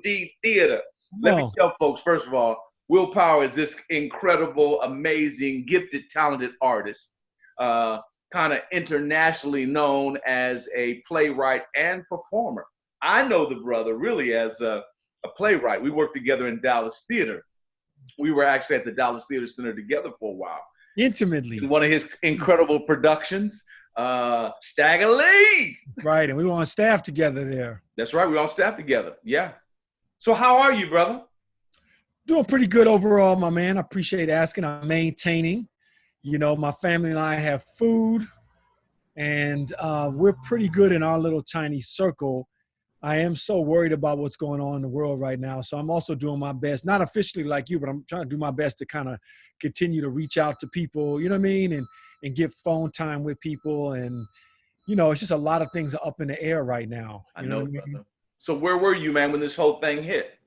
D Theater. Let me Oh, tell folks, first of all, Will Power is this incredible, amazing, gifted, talented artist, uh, kind of internationally known as a playwright and performer. I know the brother really as a playwright. We worked together in Dallas Theater. We were actually at the Dallas Theater Center together for a while. In intimately. one of his incredible productions, Stagger Lee. Right. And we were on staff together there. That's right. We all staff together. Yeah. So how are you, brother? Doing pretty good overall, my man. I appreciate asking. I'm maintaining. You know, my family and I have food, and we're pretty good in our little tiny circle. I am so worried about what's going on in the world right now. So I'm also doing my best, not officially like you, but I'm trying to do my best to kind of continue to reach out to people, you know what I mean? And get phone time with people. And, you know, it's just a lot of things are up in the air right now. I You know know, what I mean? brother. So where were you, man, when this whole thing hit?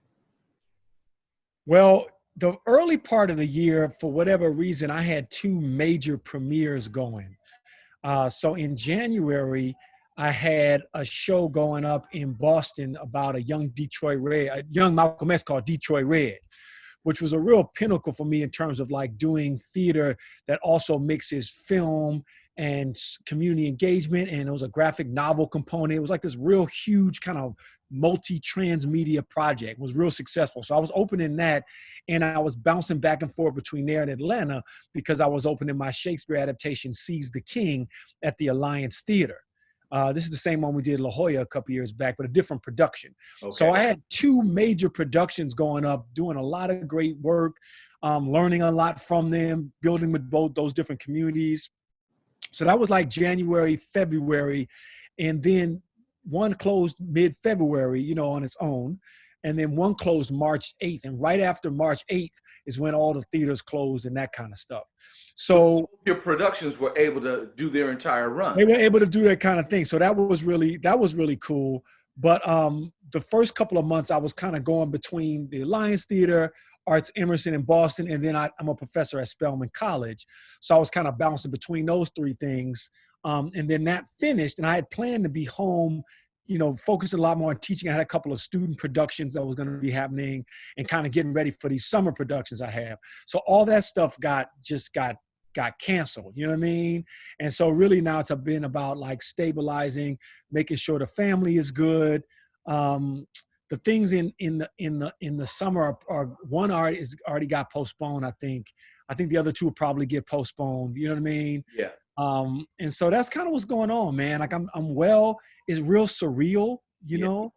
Well, the early part of the year, for whatever reason, I had two major premieres going. So in January, I had a show going up in Boston about a young Detroit Red, a young Malcolm X called Detroit Red, which was a real pinnacle for me in terms of like doing theater that also mixes film and community engagement. And it was a graphic novel component. It was like this real huge kind of multi-transmedia project. It was real successful. So I was opening that, and I was bouncing back and forth between there and Atlanta because I was opening my Shakespeare adaptation, Seize the King, at the Alliance Theater. This is the same one we did La Jolla a couple years back, but a different production. Okay. So I had two major productions going up, doing a lot of great work, learning a lot from them, building with both those different communities. So that was like January, February, and then one closed mid-February, you know, on its own. And then one closed March 8th. And right after March 8th is when all the theaters closed and that kind of stuff. So your productions were able to do their entire run. they were able to do that kind of thing. So that was really cool. But the first couple of months I was kind of going between the Alliance Theater, Arts Emerson in Boston, and then I'm a professor at Spelman College. So I was kind of bouncing between those three things. And then that finished, and I had planned to be home, you know, focus a lot more on teaching. I had a couple of student productions that was going to be happening and kind of getting ready for these summer productions I have. So all that stuff got canceled, you know what I mean? And so really now it's been about like stabilizing, making sure the family is good. The things in the summer are one is already got postponed. I think the other two will probably get postponed. You know what I mean? Yeah. And so that's kind of what's going on, man. Like I'm well. It's real surreal, you know.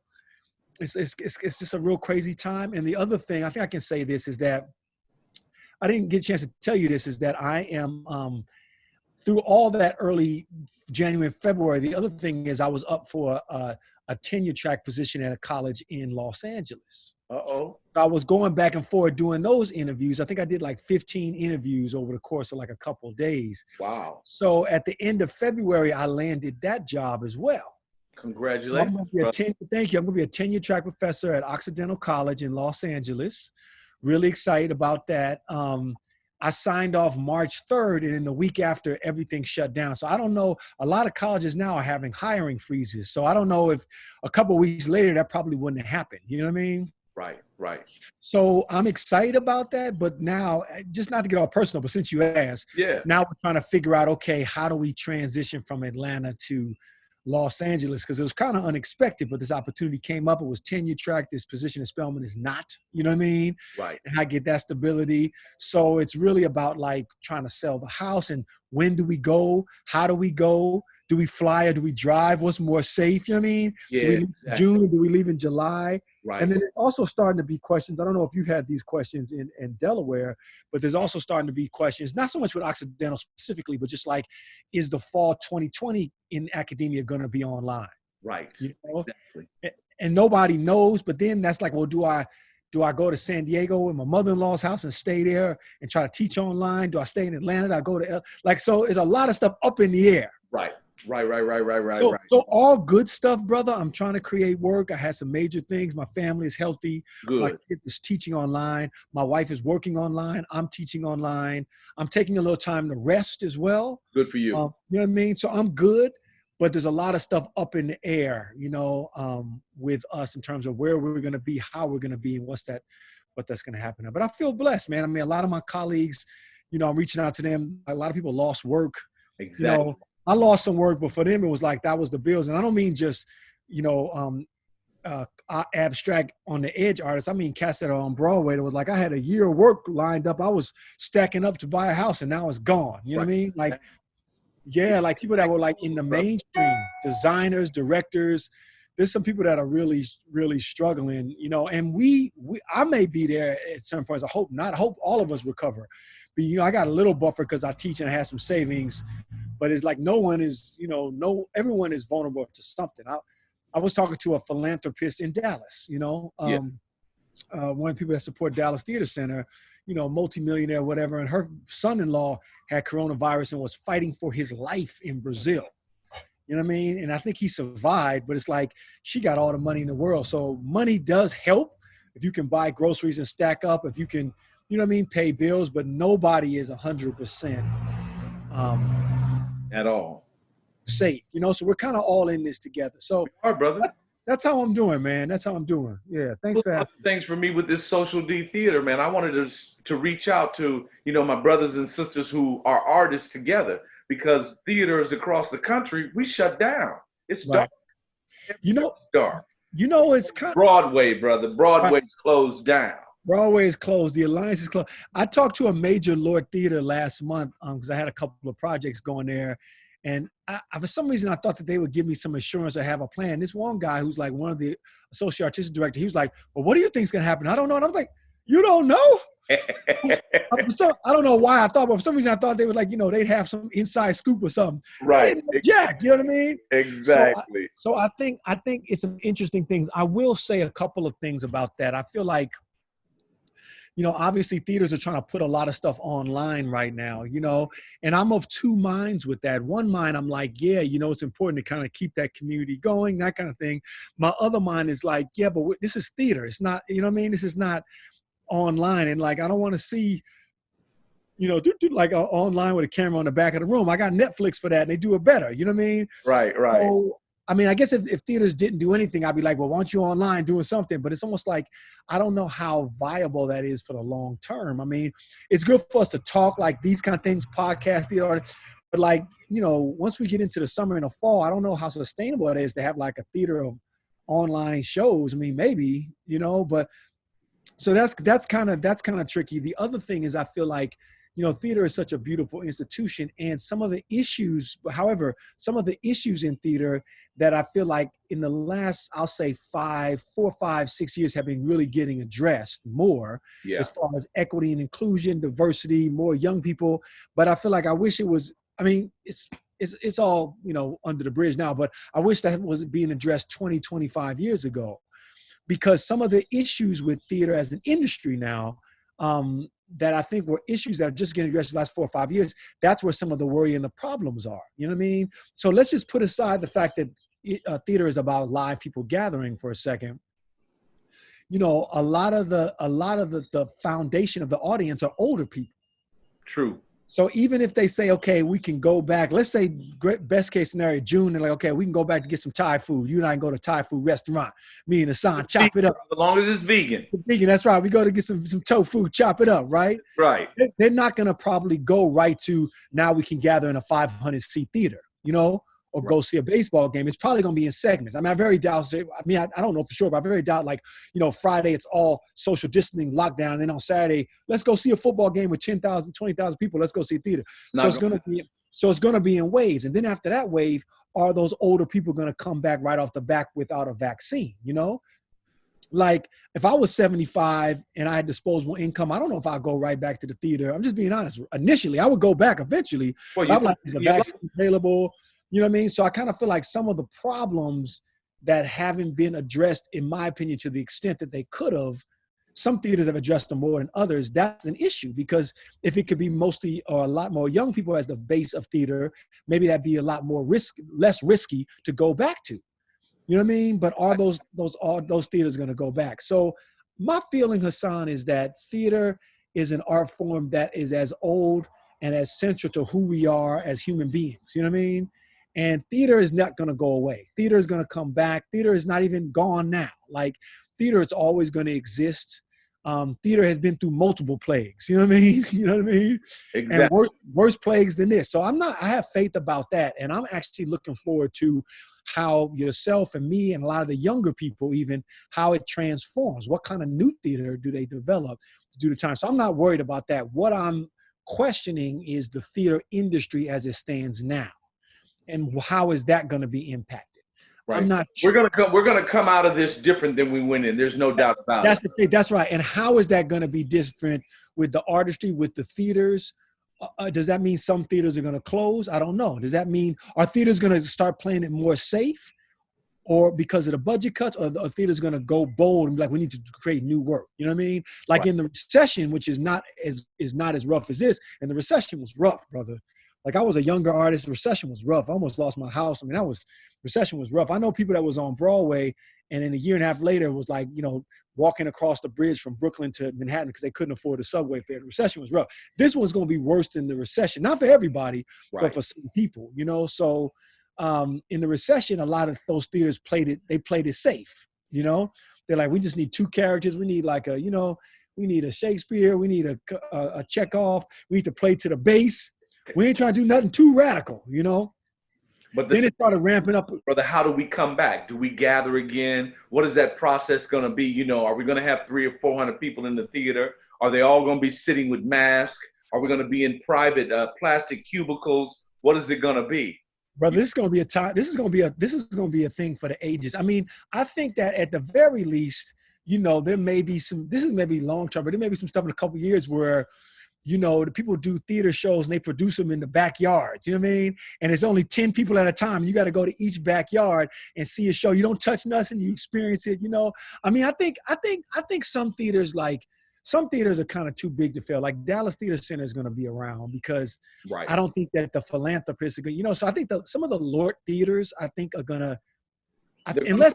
It's just a real crazy time. And the other thing, I think I can say this, is that I didn't get a chance to tell you this, is that I am through all that early January and February. The other thing is I was up for a tenure track position at a college in Los Angeles. Uh-oh. I was going back and forth doing those interviews. I think I did like 15 interviews over the course of like a couple of days. Wow. So at the end of February, I landed that job as well. Congratulations. Thank you. I'm going to be a tenure track professor at Occidental College in Los Angeles. Really excited about that. I signed off March 3rd, and then the week after, everything shut down. So I don't know. A lot of colleges now are having hiring freezes. So I don't know if a couple of weeks later, that probably wouldn't have happened. You know what I mean? Right. So I'm excited about that. But now, just not to get all personal, but since you asked, now we're trying to figure out, okay, how do we transition from Atlanta to Los Angeles? Because it was kind of unexpected, but this opportunity came up. It was tenure track. This position at Spelman is not, you know what I mean? Right. And I get that stability. So it's really about like trying to sell the house, and when do we go? How do we go? Do we fly or do we drive? What's more safe? You know what I mean? Yeah, do we leave in June or do we leave in July? Right. And then it's also starting to be questions. I don't know if you've had these questions in Delaware, but there's also starting to be questions, not so much with Occidental specifically, but just like, is the fall 2020 in academia going to be online? Right. You know? Exactly. And nobody knows, but then that's like, well, do I go to San Diego in my mother-in-law's house and stay there and try to teach online? Do I stay in Atlanta? Do I go to so there's a lot of stuff up in the air. Right. So all good stuff, brother. I'm trying to create work. I had some major things. My family is healthy. Good. My kid is teaching online. My wife is working online. I'm teaching online. I'm taking a little time to rest as well. Good for you. You know what I mean? So I'm good. but there's a lot of stuff up in the air, with us in terms of where we're going to be, how we're going to be, and what that's going to happen. But I feel blessed, man. I mean, a lot of my colleagues, I'm reaching out to them. A lot of people lost work. Exactly. I lost some work, but for them, it was like that was the bills. And I don't mean just, abstract on the edge artists. I mean, cats that are on Broadway. It was like I had a year of work lined up. I was stacking up to buy a house, and now it's gone. You know what I mean? Like, yeah, like people that were like in the mainstream, designers, directors. There's some people that are really, really struggling. And I may be there at some points. I hope not. I hope all of us recover. But I got a little buffer because I teach and I have some savings. But it's like everyone is vulnerable to something. I was talking to a philanthropist in Dallas, one of the people that support Dallas Theater Center, multimillionaire, whatever. And her son-in-law had coronavirus and was fighting for his life in Brazil. You know what I mean? And I think he survived, but it's like she got all the money in the world. So money does help if you can buy groceries and stack up, if you can, pay bills, but nobody is 100% at all safe, so we're kind of all in this together. So all right, brother. That's how I'm doing, man. That's how I'm doing. Yeah. Thanks for having me. Things for me with this Social D Theater, man. I wanted to reach out to, my brothers and sisters who are artists together, because theaters across the country, we shut down. It's dark. Right. It's dark. It's kind of Broadway, brother. Broadway's closed down. Broadway is closed. The Alliance is closed. I talked to a major Lord Theater last month because I had a couple of projects going there. And I, for some reason, I thought that they would give me some assurance or have a plan. This one guy who's like one of the associate artistic director, he was like, well, what do you think is going to happen? I don't know. And I was like, you don't know? I don't know why I thought, but for some reason I thought they would they'd have some inside scoop or something. Right. Jack, you know what I mean? Exactly. So I think it's some interesting things. I will say a couple of things about that. I feel like, obviously theaters are trying to put a lot of stuff online right now, and I'm of two minds with that. One mind, I'm like, yeah, it's important to kind of keep that community going, that kind of thing. My other mind is like, yeah, but this is theater. It's not, this is not online. And like, I don't want to see, online with a camera on the back of the room. I got Netflix for that and they do it better. You know what I mean? Right. So, I guess if theaters didn't do anything, I'd be like, well, why aren't you online doing something? But it's almost like, I don't know how viable that is for the long term. It's good for us to talk like these kind of things, podcast theater, but once we get into the summer and the fall, I don't know how sustainable it is to have like a theater of online shows. Maybe, but so that's kind of tricky. The other thing is I feel like, theater is such a beautiful institution, and some of the issues in theater that I feel like in the last, I'll say 4, 5, 6 years have been really getting addressed more as far as equity and inclusion, diversity, more young people. But I feel like I wish it was, it's all, under the bridge now, but I wish that was being addressed 20, 25 years ago, because some of the issues with theater as an industry now, that I think were issues that are just getting addressed in the last 4 or 5 years, that's where some of the worry and the problems are. You know what I mean? So let's just put aside the fact that theater is about live people gathering for a second. A lot of the foundation of the audience are older people. True. So even if they say, okay, we can go back, let's say best case scenario, June, they're like, okay, we can go back to get some Thai food. You and I can go to Thai food restaurant. Me and Hassan, chop it up. As long as it's vegan. Vegan, that's right. We go to get some tofu, chop it up, right? Right. They're not going to probably go right to now we can gather in a 500-seat theater, or go see a baseball game. It's probably going to be in segments. I very doubt, I don't know for sure, but I very doubt Friday it's all social distancing, lockdown. And then on Saturday, let's go see a football game with 10,000, 20,000 people. Let's go see a theater. So it's going to be in waves. And then after that wave, are those older people going to come back right off the bat without a vaccine? Like if I was 75 and I had disposable income, I don't know if I'd go right back to the theater. I'm just being honest. Initially, I would go back eventually. Well, I'm like, is the vaccine available? You know what I mean? So I kind of feel like some of the problems that haven't been addressed, in my opinion, to the extent that they could have, some theaters have addressed them more than others. That's an issue, because if it could be mostly or a lot more young people as the base of theater, maybe that'd be a lot more less risky to go back to. You know what I mean? But are those theaters going to go back? So my feeling, Hassan, is that theater is an art form that is as old and as central to who we are as human beings. You know what I mean? And theater is not going to go away. Theater is going to come back. Theater is not even gone now. Like, theater is always going to exist. Theater has been through multiple plagues. You know what I mean? You know what I mean? Exactly. And worse plagues than this. So I have faith about that. And I'm actually looking forward to how yourself and me and a lot of the younger people, even how it transforms. What kind of new theater do they develop to do the time? So I'm not worried about that. What I'm questioning is the theater industry as it stands now. And how is that going to be impacted? Right. I'm not sure. We're gonna come out of this different than we went in. There's no doubt about That's it. the thing. That's right. And how is that going to be different with the artistry, with the theaters? Does that mean some theaters are going to close? I don't know. Does that mean are theaters going to start playing it more safe, or because of the budget cuts, or the theaters going to go bold and be like, we need to create new work? You know what I mean? Like, right. In the recession, which is not as rough as this, and the recession was rough, brother. Like, I was a younger artist. The recession was rough. I almost lost my house. I mean, recession was rough. I know people that was on Broadway, and then a year and a half later it was like, walking across the bridge from Brooklyn to Manhattan because they couldn't afford the subway fare. The recession was rough. This one's going to be worse than the recession. Not for everybody, right, but for some people, So in the recession, a lot of those theaters played it safe, They're like, we just need 2 characters. We need like we need a Shakespeare. We need a Chekhov. We need to play to the bass. We ain't trying to do nothing too radical, But then it started ramping up. Brother, how do we come back? Do we gather again? What is that process going to be? Are we going to have 300 or 400 people in the theater? Are they all going to be sitting with masks? Are we going to be in private plastic cubicles? What is it going to be? Brother, this is going to be a time. This is going to be a thing for the ages. I mean, I think that at the very least, there may be some. This is maybe long term, but there may be some stuff in a couple of years where, the people do theater shows and they produce them in the backyards, you know what I mean? And it's only 10 people at a time. You got to go to each backyard and see a show. You don't touch nothing, you experience it, I mean, I think some theaters are kind of too big to fail. Like Dallas Theater Center is going to be around because right. I don't think that the philanthropists are going, so I think some of the Lord theaters, I think, are going to, unless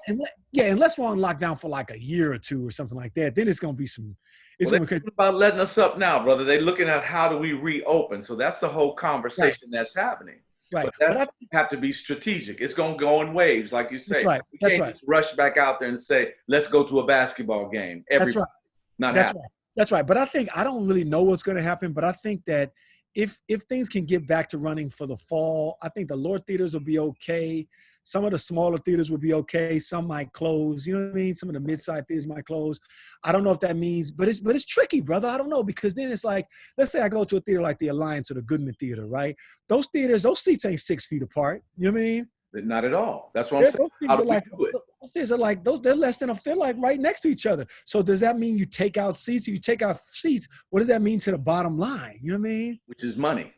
we're on lockdown for like a year or two or something like that, then it's going to be some. It's about letting us up now, brother. They're looking at how do we reopen. So that's the whole conversation that's happening. Right. But have to be strategic. It's going to go in waves, like you say. That's right. We can't just rush back out there and say, let's go to a basketball game. That's right. That's right. But I don't really know what's going to happen, but I think that if things can get back to running for the fall, I think the Lord theaters will be okay. Some of the smaller theaters will be okay. Some might close. You know what I mean? Some of the mid-sized theaters might close. I don't know if that means, but it's tricky, brother. I don't know, because then it's like, let's say I go to a theater like the Alliance or the Goodman Theater, right? Those seats ain't 6 feet apart. You know what I mean? Not at all. That's what I'm saying. Those seats are like they're less than they're like right next to each other. So does that mean you take out seats? You take out seats. What does that mean to the bottom line? You know what I mean? Which is money.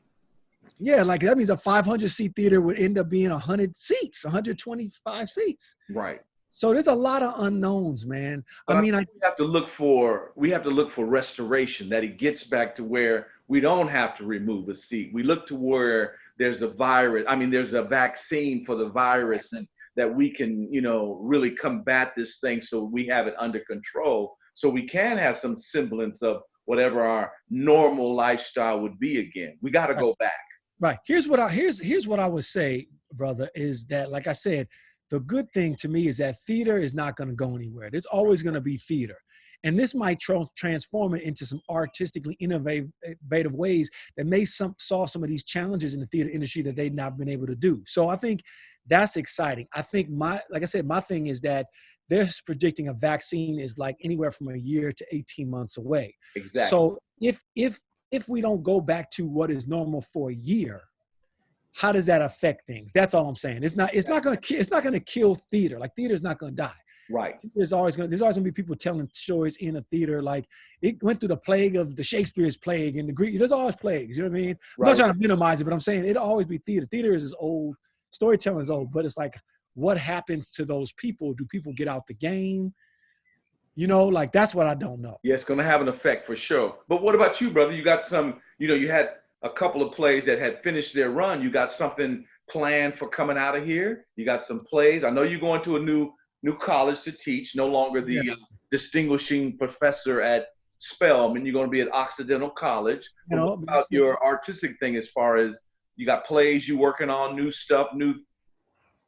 Yeah, like that means a 500-seat theater would end up being 100 seats, 125 seats. Right. So there's a lot of unknowns, man. But we have to look for restoration, that it gets back to where we don't have to remove a seat. We look to where there's a virus. I mean, there's a vaccine for the virus, and that we can, really combat this thing so we have it under control, so we can have some semblance of whatever our normal lifestyle would be again. We got to go back. Right. Here's what I would say, brother, is that, like I said, the good thing to me is that theater is not going to go anywhere. There's always going to be theater. And this might transform it into some artistically innovative ways that may solve some of these challenges in the theater industry that they've not been able to do. So I think that's exciting. I think my thing is that they're predicting a vaccine is like anywhere from a year to 18 months away. Exactly. So if we don't go back to what is normal for a year, how does that affect things? That's all I'm saying. It's not going to kill theater. Like, theater's not going to die. Right. There's always going to be people telling stories in a theater. Like, it went through the plague of the Shakespeare's plague and the Greek. There's always plagues. You know what I mean? Right. I'm not trying to minimize it, but I'm saying it'll always be theater. Theater is old. Storytelling is old. But it's like, what happens to those people? Do people get out the game? Like, that's what I don't know. Yeah, it's going to have an effect for sure. But what about you, brother? You got some, you had a couple of plays that had finished their run. You got something planned for coming out of here? You got some plays? I know you're going to a new college to teach, no longer the distinguishing professor at Spelman. You're going to be at Occidental College. What about your artistic thing, as far as you got plays you working on, new stuff, new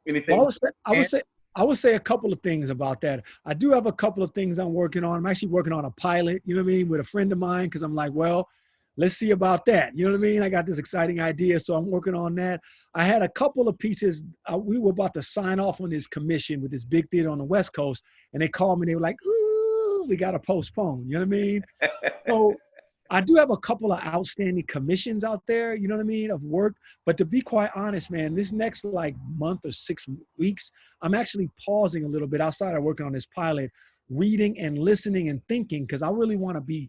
Well, Anything? I would say a couple of things about that. I do have a couple of things I'm working on. I'm actually working on a pilot, you know what I mean, with a friend of mine, because I'm like, well, let's see about that. You know what I mean? I got this exciting idea, so I'm working on that. I had a couple of pieces. We were about to sign off on this commission with this big theater on the West Coast, and they called me. They were like, ooh, we got to postpone. You know what I mean? So I do have a couple of outstanding commissions out there, you know what I mean, of work. But to be quite honest, man, this next like month or 6 weeks, I'm actually pausing a little bit outside of working on this pilot, reading and listening and thinking, because I really want to be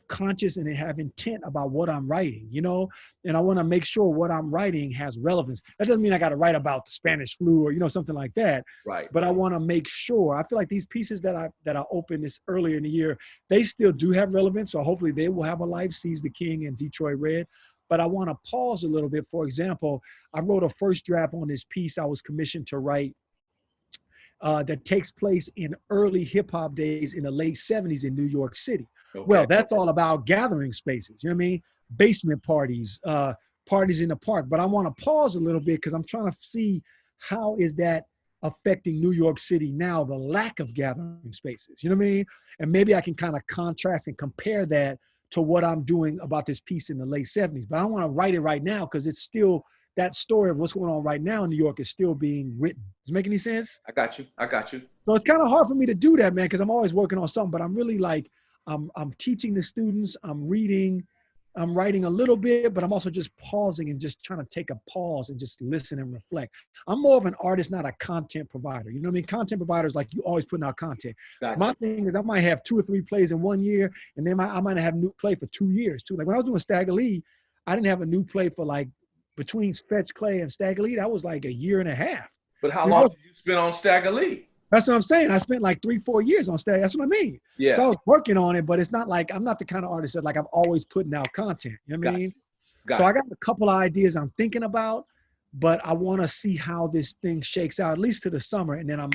conscious and have intent about what I'm writing, you know, and I want to make sure what I'm writing has relevance. That doesn't mean I got to write about the Spanish flu or, you know, something like that. Right. But I want to make sure. I feel like these pieces that I opened this earlier in the year, they still do have relevance. So hopefully they will have a life. Seize the King and Detroit Red. But I want to pause a little bit. For example, I wrote a first draft on this piece I was commissioned to write that takes place in early hip hop days in the late 70s in New York City. Okay. Well, that's all about gathering spaces. You know what I mean? Basement parties, parties in the park. But I want to pause a little bit because I'm trying to see how is that affecting New York City now, the lack of gathering spaces. You know what I mean? And maybe I can kind of contrast and compare that to what I'm doing about this piece in the late 70s. But I don't want to write it right now because it's still, that story of what's going on right now in New York is still being written. Does it make any sense? I got you. I got you. So it's kind of hard for me to do that, man, because I'm always working on something, but I'm really like, I'm teaching the students, I'm reading, I'm writing a little bit, but I'm also just pausing and just trying to take a pause and just listen and reflect. I'm more of an artist, not a content provider. You know what I mean? Content providers, like, you always putting out content. Gotcha. My thing is I might have 2 or 3 plays in 1 year, and then I might have a new play for 2 years too. Like when I was doing Stagger Lee, I didn't have a new play for like, between Fetch Clay and Stagger Lee, that was like 1.5 years. But how long did you spend on Stagger Lee? That's what I'm saying. I spent like 3-4 years on Stagger. That's what I mean. Yeah. So I was working on it, but it's not like, I'm not the kind of artist that like I'm always putting out content. You know what I mean? So I got a couple of ideas I'm thinking about, but I want to see how this thing shakes out, at least to the summer, and then I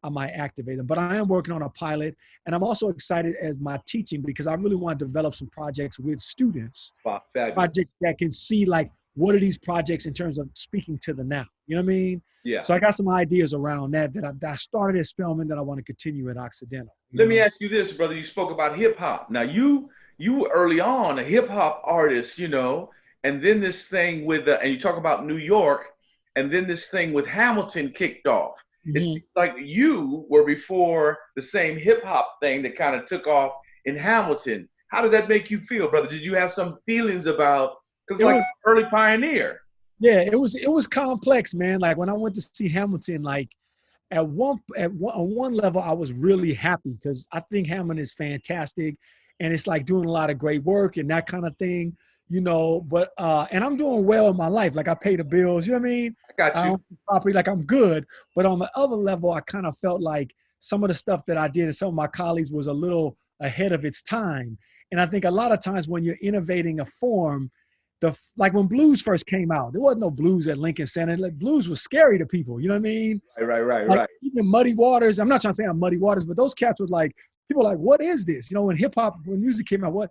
might activate them. But I am working on a pilot, and I'm also excited as my teaching because I really want to develop some projects with students. Wow, projects that can see like, what are these projects in terms of speaking to the now? You know what I mean? Yeah. So I got some ideas around that I started at Spelman that I want to continue at Occidental. Let me ask you this, brother. You spoke about hip hop. Now you were early on a hip hop artist, you know, and then this thing with and you talk about New York, and then this thing with Hamilton kicked off. Mm-hmm. It's like you were before the same hip hop thing that kind of took off in Hamilton. How did that make you feel, brother? Did you have some feelings about, because like early pioneer? Yeah, it was complex, man. Like when I went to see Hamilton, like on one level, I was really happy because I think Hamilton is fantastic, and it's like doing a lot of great work and that kind of thing, you know. But and I'm doing well in my life. Like I pay the bills, you know what I mean? I got you. Property, like I'm good. But on the other level, I kind of felt like some of the stuff that I did and some of my colleagues was a little ahead of its time. And I think a lot of times when you're innovating a form, like when blues first came out, there wasn't no blues at Lincoln Center. Like blues was scary to people. You know what I mean? Right. Even Muddy Waters. I'm not trying to say I'm Muddy Waters, but those cats were like, people were like, what is this? You know, when hip hop, when music came out,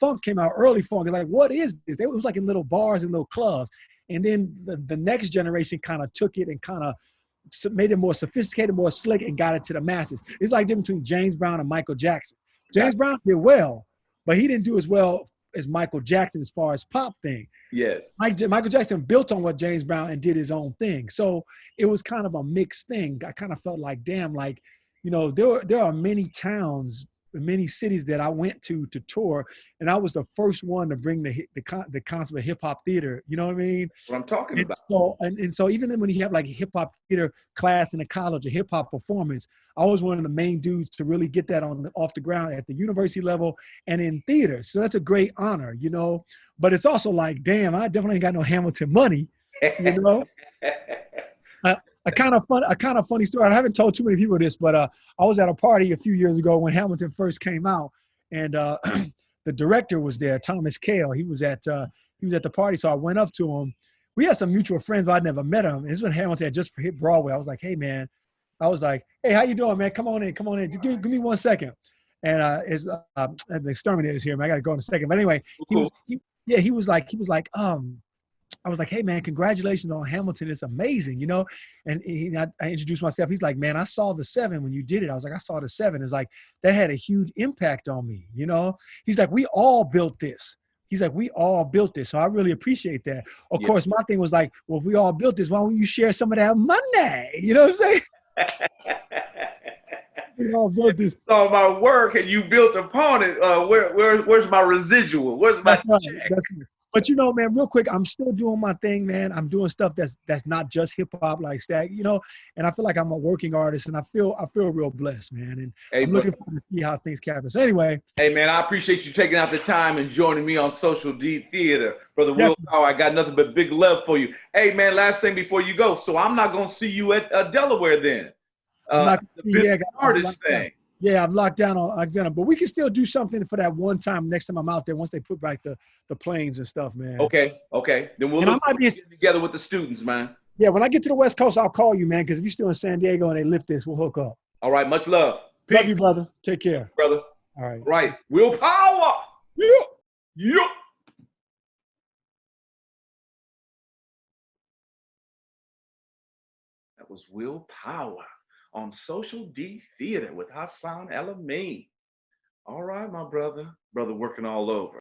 funk came out, early funk. It's like, what is this? It was like in little bars and little clubs. And then the next generation kind of took it and kind of made it more sophisticated, more slick, and got it to the masses. It's like the difference between James Brown and Michael Jackson. James Brown did well, but he didn't do as well as Michael Jackson as far as pop thing. Yes. Michael Jackson built on what James Brown and did his own thing. So it was kind of a mixed thing. I kind of felt like, damn, like, you know, there are many towns, many cities that I went to tour, and I was the first one to bring the concept of hip hop theater. You know what I mean? What I'm talking about. So even when you have like a hip hop theater class in a college, a hip hop performance, I was one of the main dudes to really get that off the ground at the university level and in theater. So that's a great honor, you know. But it's also like, damn, I definitely ain't got no Hamilton money, you know. A kind of funny story. I haven't told too many people this, but I was at a party a few years ago when Hamilton first came out, and the director was there, Thomas Cale. He was at the party, so I went up to him. We had some mutual friends, but I'd never met him. And this is when Hamilton had just hit Broadway. I was like, hey man, hey, how you doing, man? Come on in. Just give me 1 second. And the exterminator's here, man. I gotta go in a second. But anyway, he was like, I was like, hey man, congratulations on Hamilton. It's amazing, you know? And I introduced myself. He's like, man, I saw the 7 when you did it. I was like, I saw the 7. It's like, that had a huge impact on me, you know? He's like, we all built this. He's like, we all built this. So I really appreciate that. Of Yeah. course, my thing was like, well, if we all built this, why don't you share some of that money? You know what I'm saying? We all built this. Saw my work and you built upon it. Where's my residual? Where's my That's right. check? That's right. But you know, man, real quick, I'm still doing my thing, man. I'm doing stuff that's not just hip hop like Stag, you know. And I feel like I'm a working artist, and I feel real blessed, man. And Hey, I'm looking forward to see how things happen. So anyway, hey man, I appreciate you taking out the time and joining me on Social D Theater. Brother definitely. Willpower, I got nothing but big love for you. Hey man, last thing before you go. So I'm not gonna see you at Delaware then. I'm not The gonna see, business yeah, I'm artist locked down. thing. Yeah, I'm locked down on Alexander, but we can still do something for that one time next time I'm out there once they put back the planes and stuff, man. Okay, okay. Then we'll And I look might forward be, to getting together with the students, man. yeah, when I get to the West Coast, I'll call you, man, because if you're still in San Diego and they lift this, we'll hook up. All right, much love. Love Peace, you, brother. Take care. brother. All right. All right, Willpower. Yeah. Yeah. That was Willpower on Social D Theater with Hassan El-Amin. All right, my brother. Brother working all over.